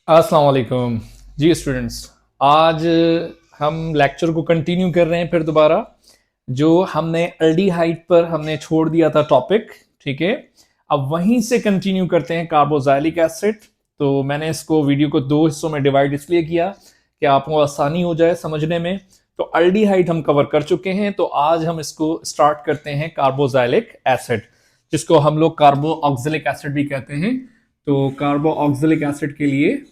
अस्सलाम वालेकुम जी स्टूडेंट्स। आज हम लेक्चर को कंटिन्यू कर रहे हैं फिर दोबारा। जो हमने अल्डीहाइड पर हमने छोड़ दिया था टॉपिक, ठीक है। अब वहीं से कंटिन्यू करते हैं कार्बोक्सिलिक एसिड। तो मैंने इसको वीडियो को दो हिस्सों में डिवाइड इसलिए किया कि आपको आसानी हो जाए समझने में। तो अल्डीहाइड हम कवर कर चुके हैं, तो आज हम इसको स्टार्ट करते हैं कार्बोक्सिलिक एसिड, जिसको हम लोग कार्बोक्सिलिक एसिड भी कहते हैं। तो कार्बोक्सिलिक एसिड के लिए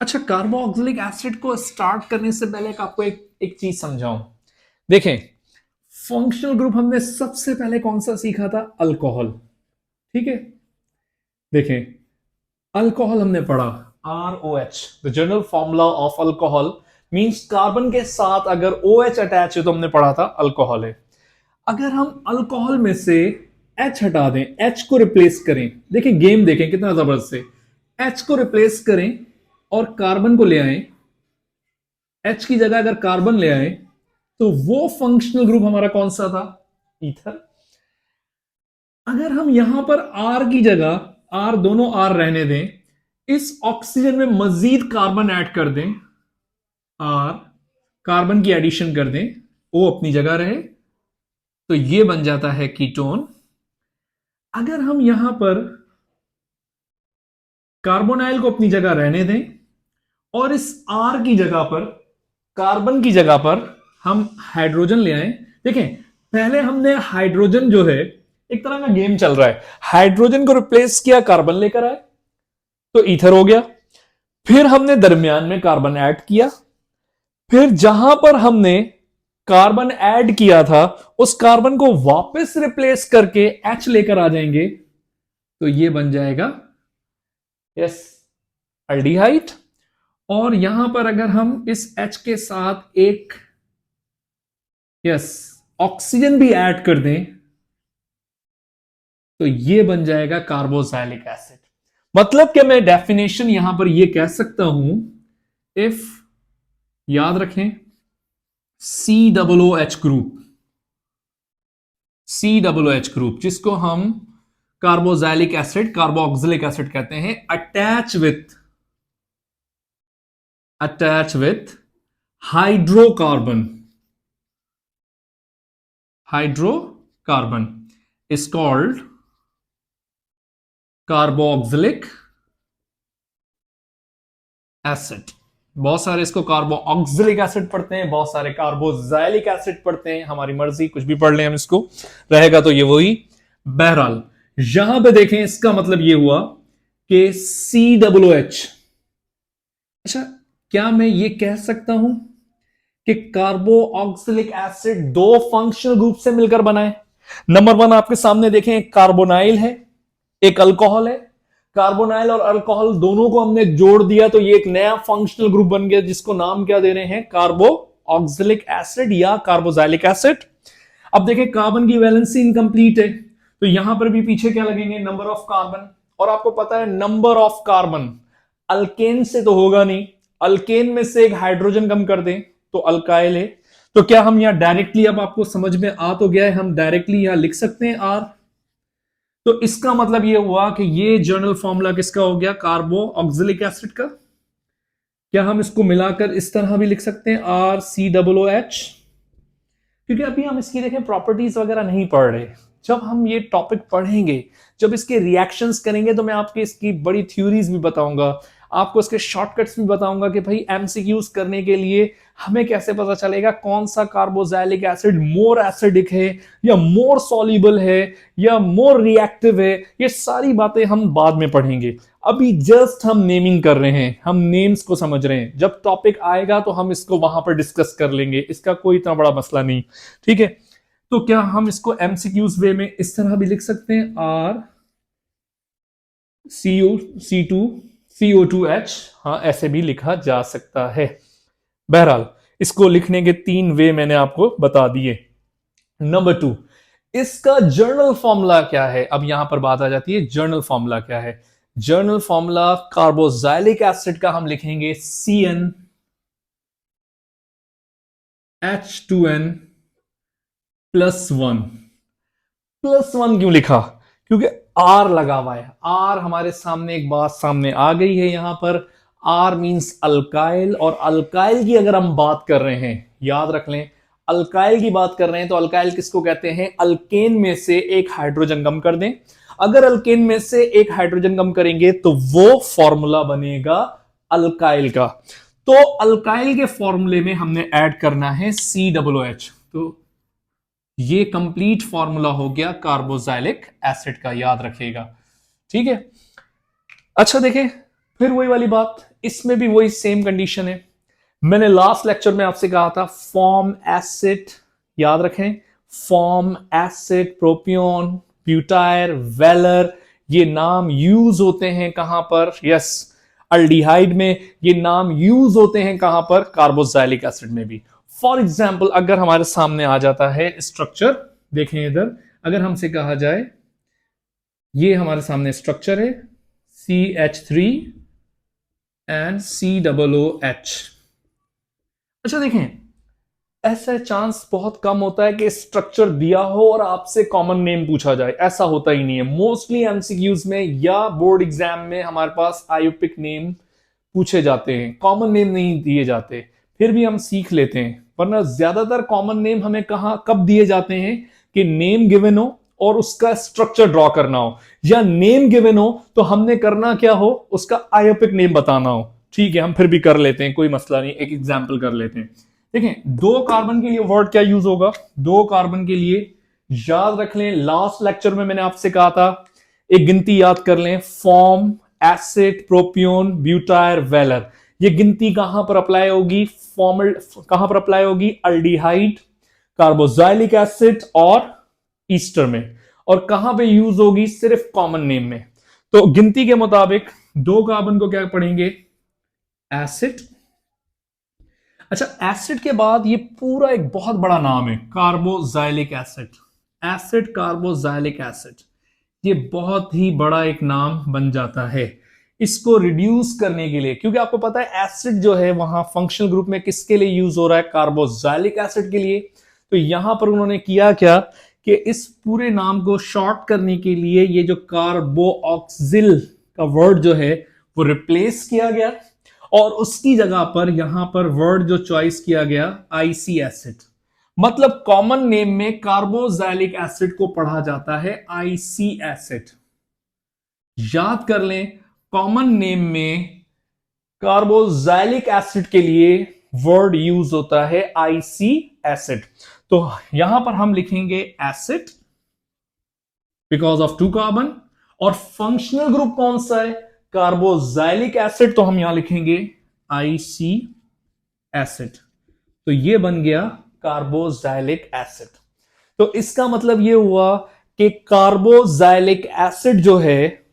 अच्छा, कार्बोक्सिलिक एसिड को स्टार्ट करने से पहले आपको एक चीज समझाऊं। देखें, फंक्शनल ग्रुप हमने सबसे पहले कौन सा सीखा था? अल्कोहल, ठीक है। देखें, अल्कोहल हमने पढ़ा ROH, the general formula of alcohol means carbon के साथ अगर OH अटैच है तो हमने पढ़ा था अल्कोहल है। अगर हम अल्कोहल में से H हटा दें, H को रिप्लेस करें, देखें गेम देखें कितना जबरदस्त है। H को रिप्लेस करें और कार्बन को ले आए, H की जगह अगर कार्बन ले आए तो वो फंक्शनल ग्रुप हमारा कौन सा था? ईथर। अगर हम यहां पर R की जगह, R दोनों R रहने दें, इस ऑक्सीजन में मजीद कार्बन ऐड कर दें, R कार्बन की एडिशन कर दें, O अपनी जगह रहे, तो ये बन जाता है कीटोन। अगर हम यहां पर कार्बोनाइल को अपनी जगह रहने दें और इस R की जगह पर, कार्बन की जगह पर हम हाइड्रोजन ले आए। देखें, पहले हमने हाइड्रोजन जो है, एक तरह का गेम चल रहा है, हाइड्रोजन को रिप्लेस किया, कार्बन लेकर आए तो ईथर हो गया। फिर हमने दरमियान में कार्बन ऐड किया, फिर जहां पर हमने कार्बन ऐड किया था उस कार्बन को वापस रिप्लेस करके H लेकर आ जाएंगे, तो ये बन जाएगा यस अल्डिहाइड। और यहां पर अगर हम इस H के साथ एक यस ऑक्सीजन भी ऐड कर दें तो ये बन जाएगा कार्बोक्सिलिक एसिड। मतलब कि मैं डेफिनेशन यहां पर ये कह सकता हूं, इफ, याद रखें, COOH ग्रुप, COOH ग्रुप जिसको हम कार्बोक्सिलिक एसिड, कार्बोक्सिलिक एसिड कहते हैं, attach with hydrocarbon, hydrocarbon is called carboxylic acid. बहुत सारे इसको कार्बोक्सिलिक एसिड पढ़ते हैं, बहुत सारे कार्बोक्सिलिक एसिड पढ़ते हैं, हमारी मर्जी, कुछ भी पढ़ लें हम, इसको रहेगा तो ये वही। बहरहाल यहां पे देखें, इसका मतलब ये हुआ कि COOH। अच्छा, क्या मैं ये कह सकता हूं कि कार्बोक्सिलिक एसिड दो फंक्शनल ग्रुप से मिलकर बना है? नंबर वन आपके सामने देखें, एक कार्बोनाइल है, एक अल्कोहल है। कार्बोनाइल और अल्कोहल दोनों को हमने जोड़ दिया तो ये एक नया फंक्शनल ग्रुप बन गया, जिसको नाम क्या दे रहे हैं? कार्बोक्सिलिक एसिड या कार्बोक्सिलिक एसिड। अब देखें, कार्बन की वैलेंसी इनकंप्लीट है, तो यहां पर भी पीछे क्या लगेंगे? Number of carbon. और आपको पता है नंबर ऑफ कार्बन अल्केन से तो होगा नहीं, अल्केन में से एक हाइड्रोजन कम कर दें तो अल्काइल है। तो क्या हम यहां डायरेक्टली, अब आपको समझ में आ तो गया है, हम डायरेक्टली यहां लिख सकते हैं R। तो इसका मतलब यह हुआ कि ये जर्नल फॉर्मूला किसका हो गया? कार्बोक्सिलिक एसिड का। क्या हम इसको मिलाकर इस तरह भी लिख सकते हैं, RCOOH? क्योंकि अभी हम इसकी देखें प्रॉपर्टीज वगैरह नहीं पढ़ रहे। जब हम ये टॉपिक पढ़ेंगे, जब इसके रिएक्शंस करेंगे, तो मैं आपके इसकी बड़ी थ्योरीज भी बताऊंगा, आपको इसके शॉर्टकट्स भी बताऊंगा कि भाई एमसीक्यूज करने के लिए हमें कैसे पता चलेगा कौन सा कार्बोक्सिलिक एसिड मोर एसिडिक है या मोर सॉल्युबल है या मोर रिएक्टिव है। ये सारी बातें हम बाद में पढ़ेंगे, अभी जस्ट हम नेमिंग कर रहे हैं, हम नेम्स को समझ रहे हैं। जब टॉपिक आएगा तो हम इसको वहां पर डिस्कस कर लेंगे, इसका कोई इतना बड़ा मसला नहीं, ठीक है। तो क्या हम इसको एमसीक्यूज वे में इस तरह भी लिख सकते हैं, आर CO2H? हाँ, ऐसे भी लिखा जा सकता है। बहरहाल इसको लिखने के तीन वे मैंने आपको बता दिए। नंबर टू, इसका जर्नल फॉर्मूला क्या है? अब यहां पर बात आ जाती है, जर्नल फॉर्मूला क्या है? जर्नल फॉर्मूला कार्बोक्सिलिक एसिड का हम लिखेंगे CnH2n+1। +1 क्यों लिखा? क्योंकि आर लगा हुआ है। आर हमारे सामने एक बात सामने आ गई है यहां पर। आर मींस अल्काइल, और अल्काइल की अगर हम बात कर रहे हैं, याद रख लें, अल्काइल की बात कर रहे हैं तो अल्काइल किसको कहते हैं? अल्केन में से एक हाइड्रोजन कम कर दें। अगर अल्केन में से एक हाइड्रोजन कम करेंगे तो वो फॉर्मूला बनेगा अल्काइल का। तो अल्काइल के फॉर्मूले में हमने ऐड करना है COOH। तो ये कंप्लीट फॉर्मूला हो गया कार्बोक्सिलिक एसिड का, याद रखिएगा। ठीक है। अच्छा देखें, फिर वही वाली बात, इसमें भी वही सेम कंडीशन है। मैंने लास्ट लेक्चर में आपसे कहा था फॉर्म एसिड, याद रखें, फॉर्म एसिड, प्रोपियोन, ब्यूटायर, वेलर, ये नाम यूज होते हैं कहां पर? यस, अल्डिहाइड में। ये नाम यूज होते हैं कहां पर? कार्बोक्सिलिक एसिड में भी। फॉर एग्जाम्पल, अगर हमारे सामने आ जाता है स्ट्रक्चर, देखें इधर, अगर हमसे कहा जाए ये हमारे सामने स्ट्रक्चर है CH3 एंड COOH। अच्छा देखें, ऐसा चांस बहुत कम होता है कि स्ट्रक्चर दिया हो और आपसे कॉमन नेम पूछा जाए, ऐसा होता ही नहीं है। मोस्टली एमसीक्यूज में या बोर्ड एग्जाम में हमारे पास आयोपिक नेम पूछे जाते हैं, कॉमन नेम नहीं दिए जाते। फिर भी हम सीख लेते हैं, वरना ज्यादातर कॉमन नेम हमें कहां कब दिए जाते हैं? कि नेम गिवन हो और उसका स्ट्रक्चर ड्रॉ करना हो, या नेम गिवन हो तो हमने करना क्या हो? उसका आयोपिक नेम बताना हो। ठीक है, हम फिर भी कर लेते हैं, कोई मसला नहीं, एक एग्जाम्पल कर लेते हैं। देखें, 2 कार्बन के लिए वर्ड क्या यूज होगा? 2 कार्बन के लिए याद रख लें, लास्ट लेक्चर में मैंने आपसे कहा था, एक गिनती याद कर लें, फॉर्म, एसिड, प्रोपियोन, ब्यूटायर, वेलर। ये गिनती कहां पर अप्लाई होगी? फॉर्मल कहां पर अप्लाई होगी? अल्डिहाइड, कार्बोक्सिलिक एसिड और ईस्टर में। और कहां पे यूज होगी? सिर्फ कॉमन नेम में। तो गिनती के मुताबिक 2 कार्बन को क्या पढ़ेंगे? एसिड। अच्छा, एसिड के बाद ये पूरा एक बहुत बड़ा नाम है, carboxylic acid. Acid, carboxylic acid, ये बहुत ही बड़ा एक नाम बन जाता है इसको रिड्यूस करने के लिए, क्योंकि आपको पता है एसिड जो है वहां फंक्शनल ग्रुप में किसके लिए यूज हो रहा है? कार्बोक्सिलिक एसिड के लिए। तो यहां पर उन्होंने किया क्या कि इस पूरे नाम को शॉर्ट करने के लिए ये जो कार्बोऑक्सिल का वर्ड जो है वो रिप्लेस किया गया, और उसकी जगह पर यहां पर वर्ड जो चॉइस किया गया आईसी एसिड। मतलब कॉमन नेम में कार्बोक्सिलिक एसिड को पढ़ा जाता है आईसी एसिड। याद कर लें, कॉमन नेम में कार्बोक्सिलिक एसिड के लिए वर्ड यूज होता है आईसी एसिड। तो यहां पर हम लिखेंगे एसिड बिकॉज ऑफ 2 कार्बन, और फंक्शनल ग्रुप कौन सा है? कार्बोक्सिलिक एसिड, तो हम यहां लिखेंगे आईसी एसिड। तो ये बन गया कार्बोक्सिलिक एसिड। तो इसका मतलब ये हुआ कि कार्बोक्सिलिक एसिड जो है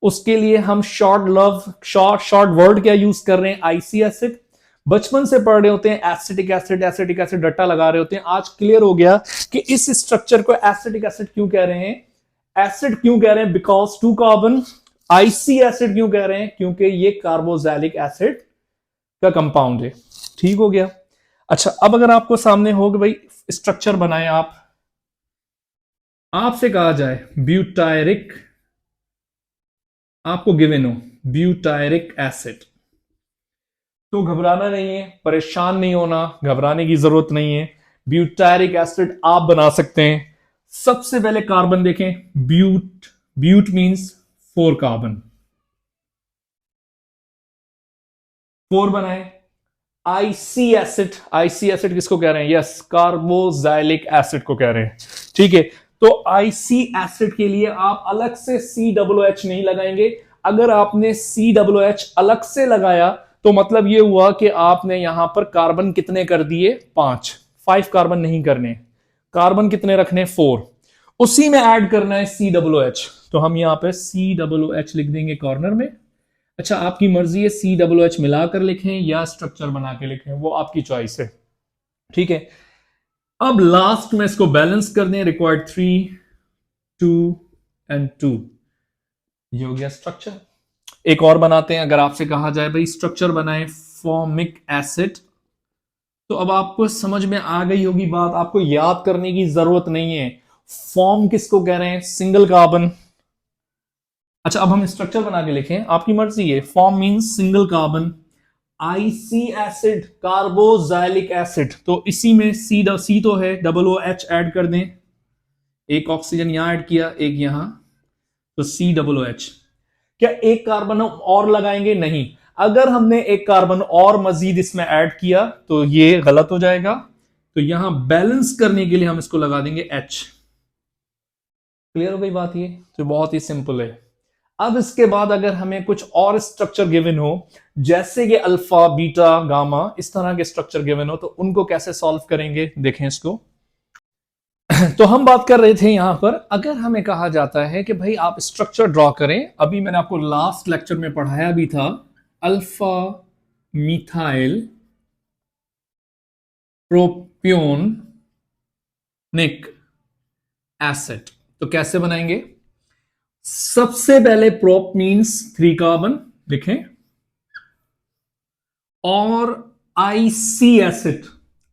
उसके लिए हम शॉर्ट वर्ड क्या यूज कर रहे हैं? IC acid. बचपन से पढ़ रहे होते हैं एसिटिक एसिड, एसिटिक एसिड, रट्टा लगा रहे होते हैं। आज क्लियर हो गया कि इस स्ट्रक्चर को एसिटिक एसिड क्यों कह रहे हैं, एसिड क्यों कह रहे हैं? Because 2 carbon. आईसी एसिड क्यों कह रहे हैं? क्योंकि ये कार्बोक्सिलिक एसिड का कंपाउंड है। ठीक हो गया। अच्छा, अब अगर आपको सामने हो कि भाई स्ट्रक्चर बनाए, आपसे कहा जाए ब्यूटायरिक, आपको गिवन हो ब्यूटायरिक एसिड, तो घबराना नहीं है, परेशान नहीं होना, घबराने की जरूरत नहीं है। ब्यूटायरिक एसिड आप बना सकते हैं। सबसे पहले कार्बन देखें, ब्यूट, ब्यूट मींस 4 कार्बन, 4 बनाए। आईसी एसिड, आईसी एसिड किसको कह रहे हैं? यस, कार्बोक्सिलिक एसिड को कह रहे हैं। ठीक है, तो आईसी एसिड के लिए आप अलग से COOH नहीं लगाएंगे। अगर आपने COOH अलग से लगाया तो मतलब यह हुआ कि आपने यहां पर कार्बन कितने कर दिए? 5 कार्बन नहीं करने, कार्बन कितने रखने? 4। उसी में ऐड करना है COOH, तो हम यहां पर COOH लिख देंगे कॉर्नर में। अच्छा, आपकी मर्जी है COOH मिलाकर लिखें या स्ट्रक्चर बना के लिखें, वो आपकी चॉइस है। ठीक है, अब लास्ट में इसको बैलेंस कर दें, रिक्वायर्ड 3, 2 एंड 2। ये हो गया स्ट्रक्चर। एक और बनाते हैं। अगर आपसे कहा जाए भाई स्ट्रक्चर बनाए फॉर्मिक एसिड, तो अब आपको समझ में आ गई होगी बात, आपको याद करने की जरूरत नहीं है। फॉर्म किसको कह रहे हैं? Single carbon. अच्छा, अब हम स्ट्रक्चर बना के लिखें, आपकी मर्जी है। Form means single carbon IC acid carboxylic acid, तो इसी में सी तो है, डबल ओ एच ऐड कर दें, एक ऑक्सीजन यहां ऐड किया, एक यहां, तो सी डबल ओ एच। क्या एक कार्बन हम और लगाएंगे? नहीं। अगर हमने एक कार्बन और मजीद इसमें ऐड किया तो ये गलत हो जाएगा, तो यहां बैलेंस करने के लिए हम इसको लगा देंगे एच। क्लियर हो गई बात? ये तो बहुत ही सिंपल है। अब इसके बाद अगर हमें कुछ और स्ट्रक्चर गिवन हो, जैसे कि अल्फा बीटा गामा, इस तरह के स्ट्रक्चर गिवन हो, तो उनको कैसे सॉल्व करेंगे देखें इसको। तो हम बात कर रहे थे यहां पर, अगर हमें कहा जाता है कि भाई आप स्ट्रक्चर ड्रॉ करें, अभी मैंने आपको लास्ट लेक्चर में पढ़ाया भी था, अल्फा मिथाइल प्रोपियोनिक एसिड, तो कैसे बनाएंगे? सबसे पहले प्रोप मींस 3 कार्बन लिखें, और आईसी एसिड,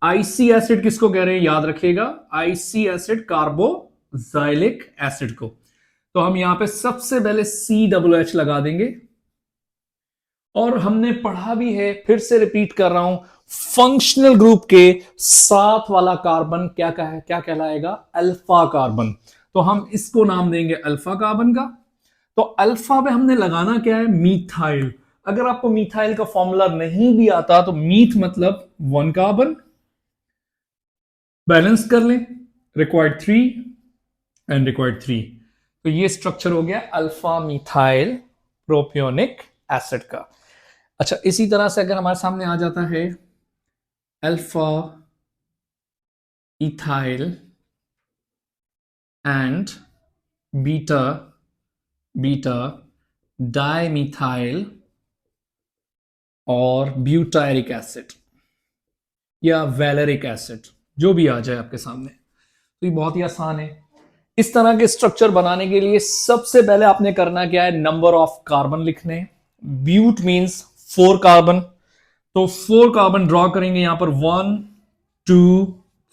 आईसी एसिड किसको कह रहे हैं याद रखिएगा, आईसी एसिड कार्बोक्सिलिक एसिड को। तो हम यहां पे सबसे पहले सी डब्ल्यू एच लगा देंगे, और हमने पढ़ा भी है, फिर से रिपीट कर रहा हूं, फंक्शनल ग्रुप के साथ वाला कार्बन क्या कहलाएगा? Alpha carbon. तो हम इसको नाम देंगे अल्फा कार्बन का। तो अल्फा पे हमने लगाना क्या है? मीथाइल। अगर आपको मीथाइल का फॉर्मूला नहीं भी आता तो मीथ मतलब 1 कार्बन, बैलेंस कर लें, रिक्वायर्ड 3 एंड रिक्वायर्ड 3। तो ये स्ट्रक्चर हो गया अल्फा मिथाइल प्रोपियोनिक एसिड का। अच्छा, इसी तरह से अगर हमारे सामने आ जाता है alpha ethyl and beta beta dimethyl और ब्यूटायरिक एसिड या वैलेरिक एसिड, जो भी आ जाए आपके सामने, तो ये बहुत ही आसान है। इस तरह के स्ट्रक्चर बनाने के लिए सबसे पहले आपने करना क्या है? नंबर ऑफ कार्बन लिखने। ब्यूट मींस 4 कार्बन, तो 4 कार्बन ड्रॉ करेंगे यहां पर, 1 2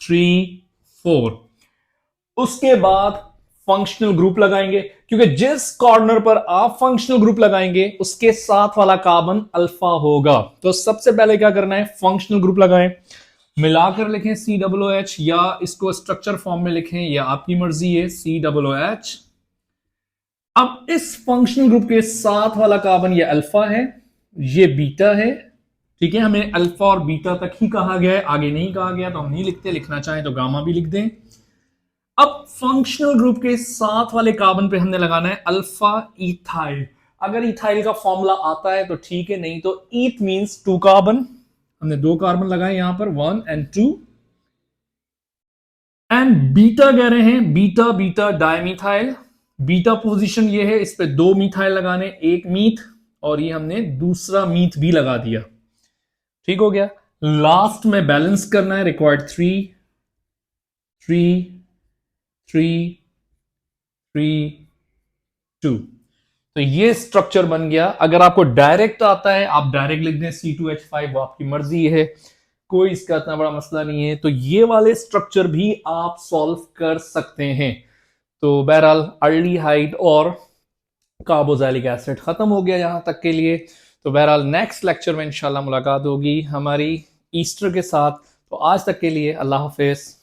3 4। उसके बाद फंक्शनल ग्रुप लगाएंगे, क्योंकि जिस कॉर्नर पर आप फंक्शनल ग्रुप लगाएंगे उसके साथ वाला कार्बन अल्फा होगा। तो सबसे पहले क्या करना है? फंक्शनल ग्रुप लगाएं, मिलाकर लिखें सी डब्ल्यू एच, या इसको स्ट्रक्चर फॉर्म में लिखें, या आपकी मर्जी है, सी डब्ल्यू एच। अब इस फंक्शनल ग्रुप के साथ वाला कार्बन ये अल्फा है, ये बीटा है, ठीक है। हमें अल्फा और बीटा तक ही कहा गया है, आगे नहीं कहा गया तो हम नहीं लिखते, लिखना चाहें तो गामा भी लिख दें। अब फंक्शनल ग्रुप के साथ वाले कार्बन पे हमने लगाना है अल्फा इथाइल। अगर इथाइल का फॉर्मूला आता है तो ठीक है, नहीं तो ईथ मींस 2 कार्बन, हमने 2 कार्बन लगाए यहां पर, 1 एंड 2। एंड बीटा कह रहे हैं, beta beta dimethyl, beta position ये है, इस पे 2 मिथाइल लगाने, एक मीथ, और ये हमने दूसरा मीथ भी लगा दिया, ठीक हो गया। लास्ट में बैलेंस करना है, रिक्वायर्ड 3 3 3 3 2। तो ये स्ट्रक्चर बन गया। अगर आपको डायरेक्ट आता है आप डायरेक्ट लिख दें C2H5, वो आपकी मर्जी है, कोई इसका इतना बड़ा मसला नहीं है। तो ये वाले स्ट्रक्चर भी आप सॉल्व कर सकते हैं। तो बहरहाल अल्डिहाइड और कार्बोक्सिलिक एसिड खत्म हो गया यहां तक के लिए। तो बहरहाल नेक्स्ट लेक्चर में इंशाल्लाह मुलाकात होगी हमारी ईस्टर के साथ। तो आज तक के लिए अल्लाह हाफिज।